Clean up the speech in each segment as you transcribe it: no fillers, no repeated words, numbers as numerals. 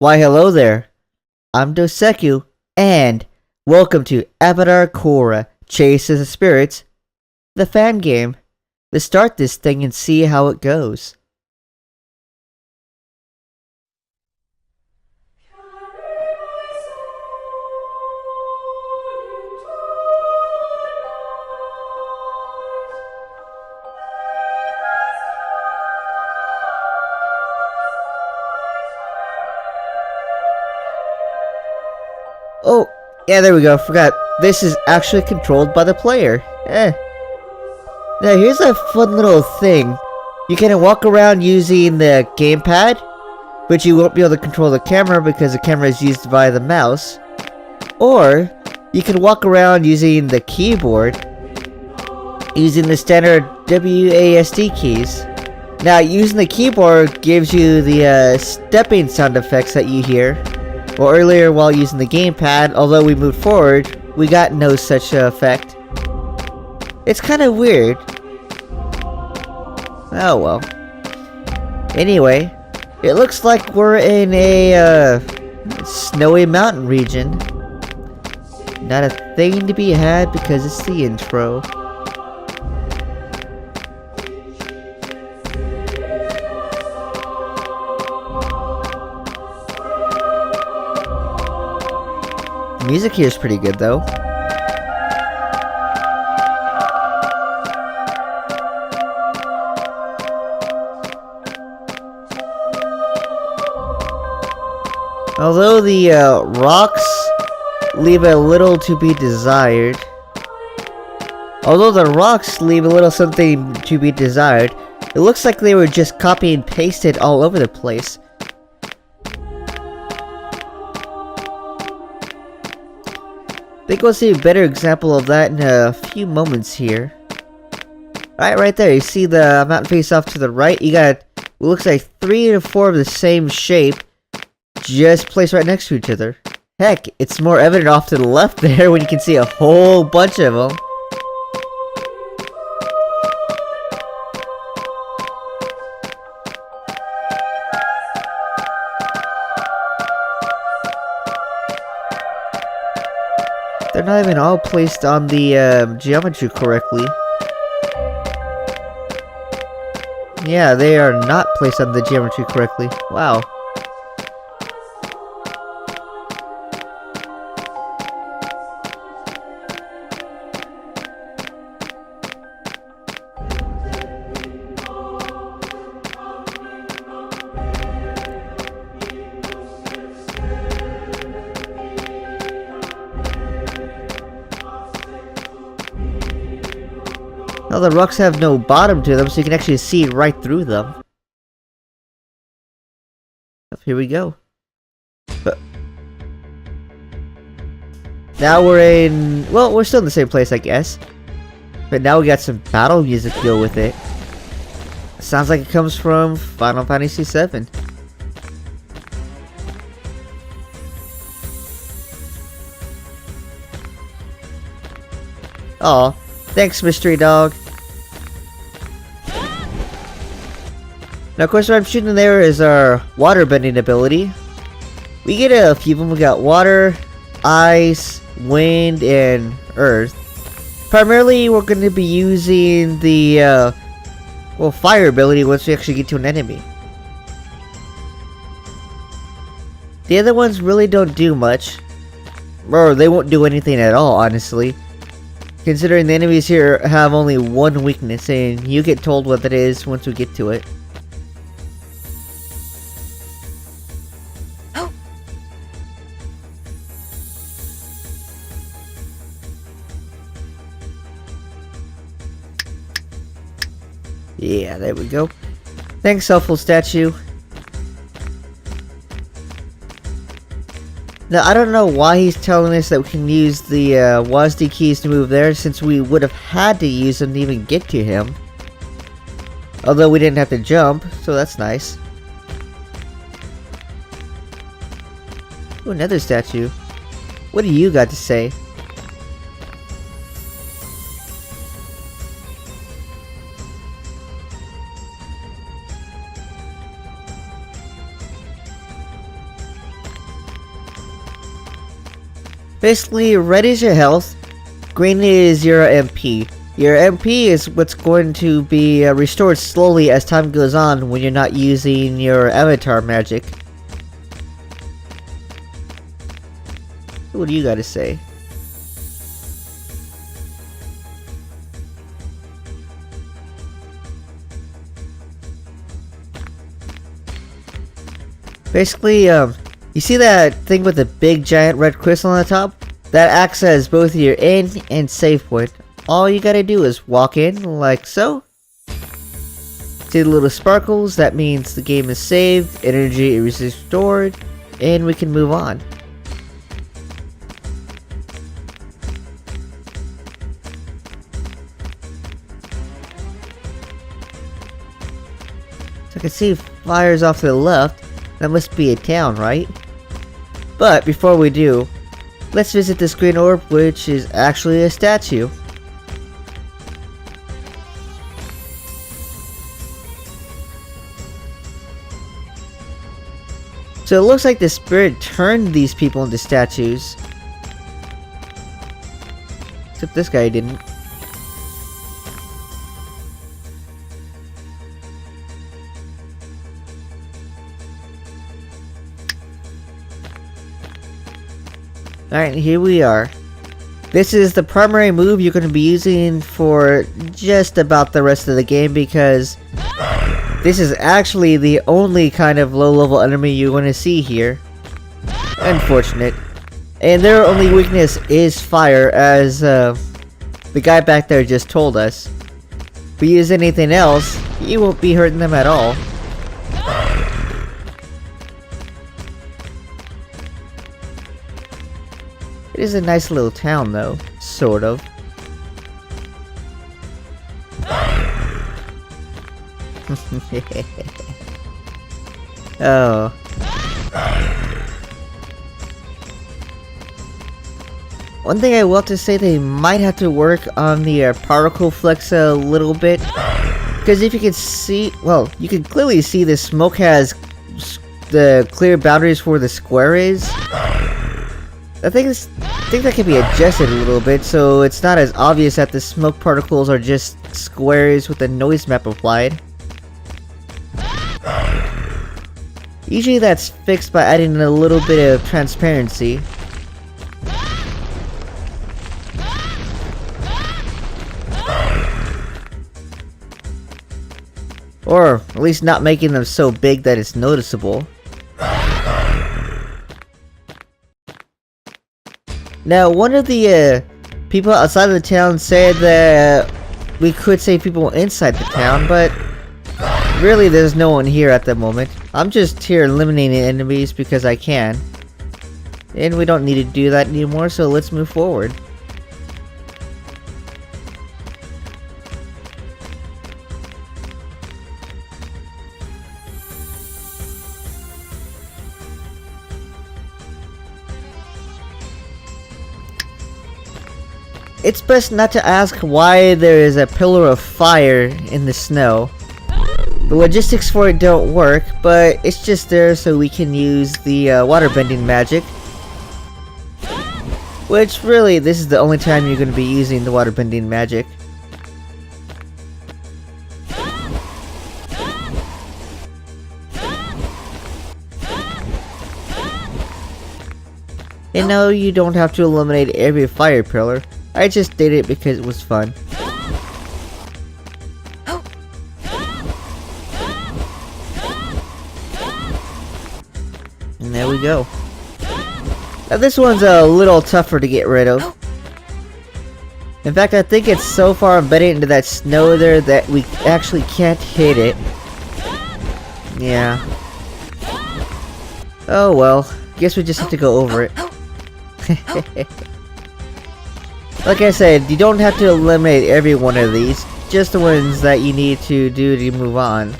Why hello there, I'm Doseku, and welcome to Avatar Korra Chases the Spirits, the fan game. Let's start this thing and see how it goes. Oh, yeah, there we go. Forgot. This is actually controlled by the player. Now, here's a fun little thing. You can walk around using the gamepad, but you won't be able to control the camera because the camera is used via the mouse. Or, you can walk around using the keyboard, using the standard WASD keys. Now, using the keyboard gives you the stepping sound effects that you hear. Well, earlier while using the gamepad, although we moved forward, we got no such effect. It's kind of weird. Oh well. Anyway, it looks like we're in a snowy mountain region. Not a thing to be had because it's the intro. The music here is pretty good though. Although the rocks leave a little to be desired. It looks like they were just copy and pasted all over the place. I think we'll see a better example of that in a few moments here. Right there, you see the mountain face off to the right? You got, it looks like 3 to 4 of the same shape, just placed right next to each other. Heck, it's more evident off to the left there when you can see a whole bunch of them. They're not even all placed on the geometry correctly. Yeah, they are not placed on the geometry correctly. Wow. Now the rocks have no bottom to them, so you can actually see right through them. Here we go. But now we're in... well, we're still in the same place, I guess. But now we got some battle music to go with it. Sounds like it comes from Final Fantasy VII. Aw, thanks, mystery dog. Now, of course, what I'm shooting there is our water bending ability. We get a few of them. We got water, ice, wind, and earth. Primarily, we're going to be using the, fire ability once we actually get to an enemy. The other ones really don't do much. Or they won't do anything at all, honestly. Considering the enemies here have only one weakness, and you get told what that is once we get to it. Yeah, there we go. Thanks, helpful statue. Now, I don't know why he's telling us that we can use the WASD keys to move there, since we would have had to use them to even get to him. Although we didn't have to jump, so that's nice. Ooh, another statue. What do you got to say? Basically, red is your health, green is your MP. Your MP is what's going to be restored slowly as time goes on when you're not using your avatar magic. What do you gotta say? Basically, you see that thing with the big giant red crystal on the top? That acts as both your in and save point. All you gotta do is walk in, like so. See the little sparkles? That means the game is saved, energy is restored, and we can move on. So I can see fires off to the left. That must be a town, right? But before we do, let's visit this green orb, which is actually a statue. So it looks like the spirit turned these people into statues. Except this guy didn't. Alright, here we are. This is the primary move you're going to be using for just about the rest of the game because this is actually the only kind of low-level enemy you're going to see here. Unfortunate. And their only weakness is fire, as the guy back there just told us. If we use anything else, you won't be hurting them at all. It is a nice little town though, sort of. Oh. One thing I will have to say, they might have to work on the particle flex a little bit. Because if you can see, well, you can clearly see the smoke has the clear boundaries where the square is. I think that can be adjusted a little bit so it's not as obvious that the smoke particles are just squares with a noise map applied. Usually that's fixed by adding a little bit of transparency. Or at least not making them so big that it's noticeable. Now, one of the people outside of the town said that we could save people inside the town, but really there's no one here at the moment. I'm just here eliminating enemies because I can. And we don't need to do that anymore, so let's move forward. It's best not to ask why there is a pillar of fire in the snow. The logistics for it don't work, but it's just there so we can use the waterbending magic. Which really, this is the only time you're going to be using the waterbending magic. And no, you don't have to eliminate every fire pillar. I just did it because it was fun. And there we go. Now this one's a little tougher to get rid of. In fact, I think it's so far embedded into that snow there that we actually can't hit it. Yeah. Oh well, guess we just have to go over it. Like I said, you don't have to eliminate every one of these, just the ones that you need to do to move on.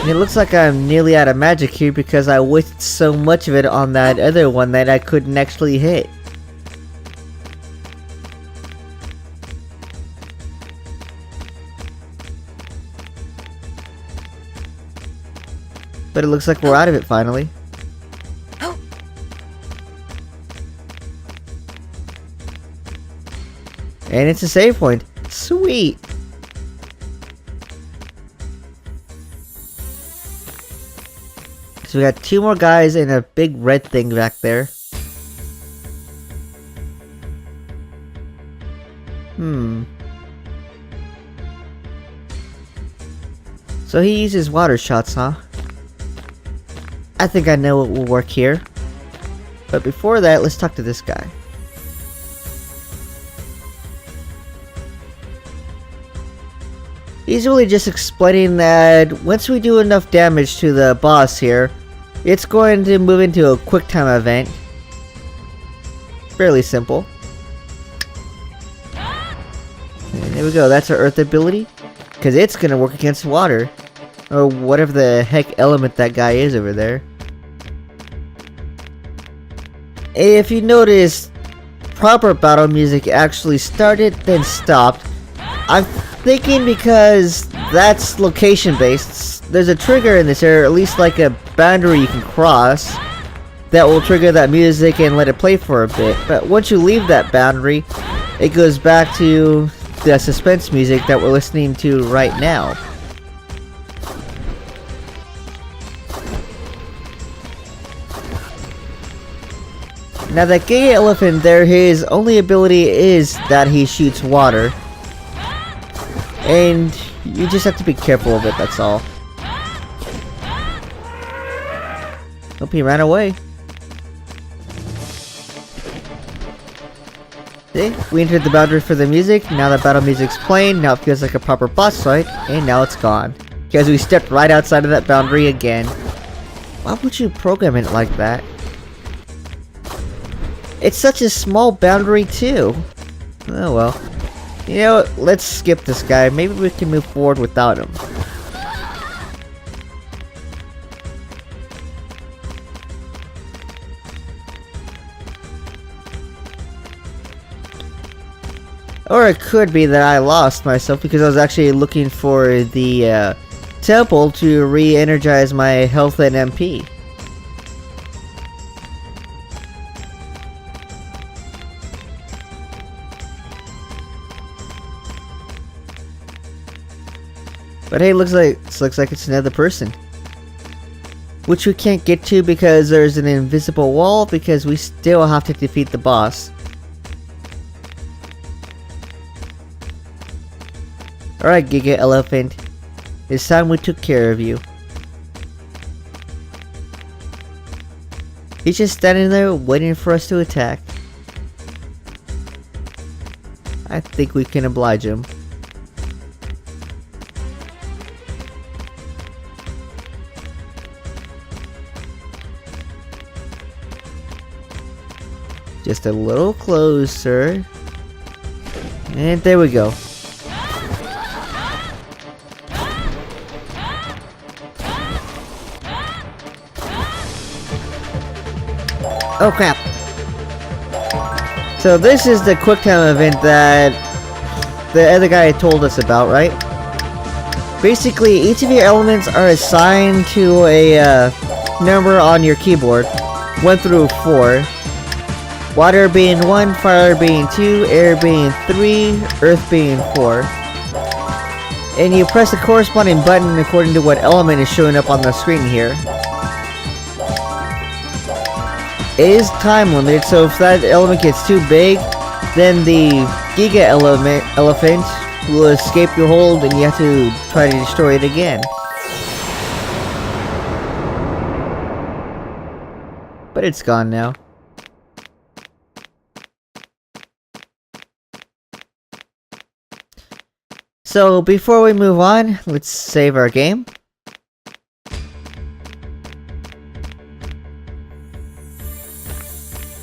And it looks like I'm nearly out of magic here because I wasted so much of it on that other one that I couldn't actually hit. But it looks like we're out of it finally. And it's a save point. Sweet! So we got 2 more guys and a big red thing back there. So he uses water shots, huh? I think I know what will work here. But before that, let's talk to this guy. He's really just explaining that once we do enough damage to the boss here, it's going to move into a quick time event. Fairly simple. And there we go, that's our earth ability. Because it's going to work against water. Or whatever the heck element that guy is over there. If you notice, proper battle music actually started, then stopped. I'm thinking because that's location based. There's a trigger in this area, or at least like a boundary you can cross, that will trigger that music and let it play for a bit. But once you leave that boundary, it goes back to the suspense music that we're listening to right now. Now that gay elephant there, his only ability is that he shoots water. And you just have to be careful of it, that's all. Hope he ran away. See? We entered the boundary for the music, now the battle music's playing, now it feels like a proper boss fight, and now it's gone. Because we stepped right outside of that boundary again. Why would you program it like that? It's such a small boundary too. Oh well. You know what? Let's skip this guy. Maybe we can move forward without him. Or it could be that I lost myself because I was actually looking for the temple to re-energize my health and MP. But hey, looks like it's another person. Which we can't get to because there's an invisible wall because we still have to defeat the boss. Alright, Giga Elephant. It's time we took care of you. He's just standing there waiting for us to attack. I think we can oblige him. Just a little closer. And there we go. Oh crap. So this is the quick time event that the other guy told us about, right? Basically, each of your elements are assigned to a number on your keyboard. 1 through 4. Water being 1, fire being 2, air being 3, earth being 4. And you press the corresponding button according to what element is showing up on the screen here. It is time limited, so if that element gets too big, then the Giga Elephant will escape your hold and you have to try to destroy it again. But it's gone now. So before we move on, let's save our game.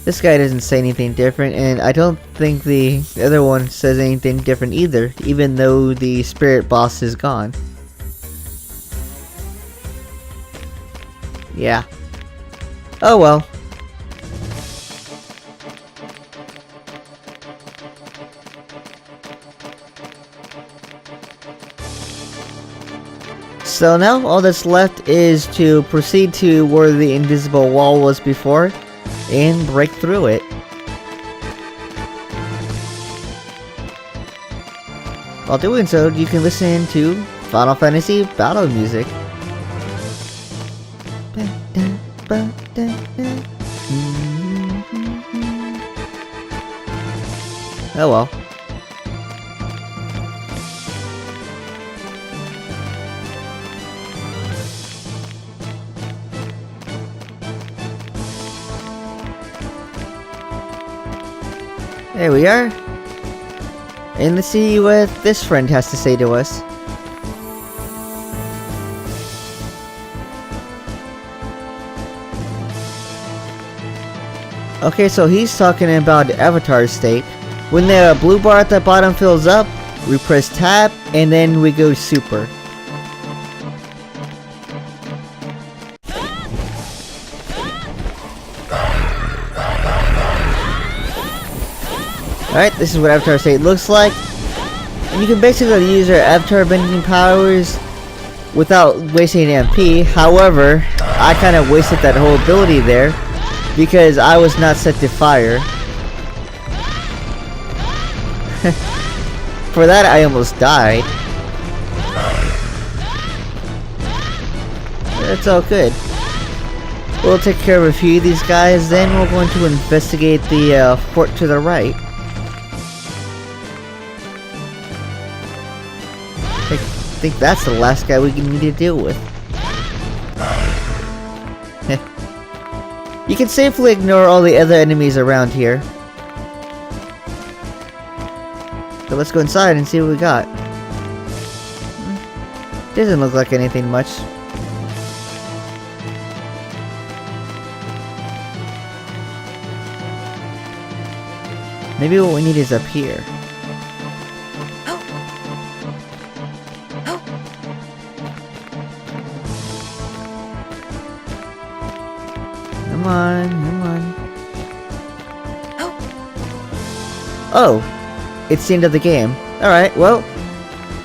This guy doesn't say anything different, and I don't think the other one says anything different either, even though the spirit boss is gone. Yeah. Oh well. So now all that's left is to proceed to where the invisible wall was before and break through it. While doing so, you can listen to Final Fantasy battle music. Oh well. There we are. And let's see what this friend has to say to us. Okay, so he's talking about the avatar state. When the blue bar at the bottom fills up, we press tab and then we go super. Alright, this is what avatar state looks like. And you can basically use your avatar bending powers without wasting MP. However, I kind of wasted that whole ability there because I was not set to fire. For that, I almost died. It's all good. We'll take care of a few of these guys, then we're going to investigate the fort to the right. I think that's the last guy we need to deal with. You can safely ignore all the other enemies around here. So let's go inside and see what we got. Doesn't look like anything much. Maybe what we need is up here. Come on, come on. Oh! It's the end of the game. Alright, well,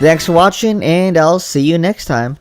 thanks for watching, and I'll see you next time.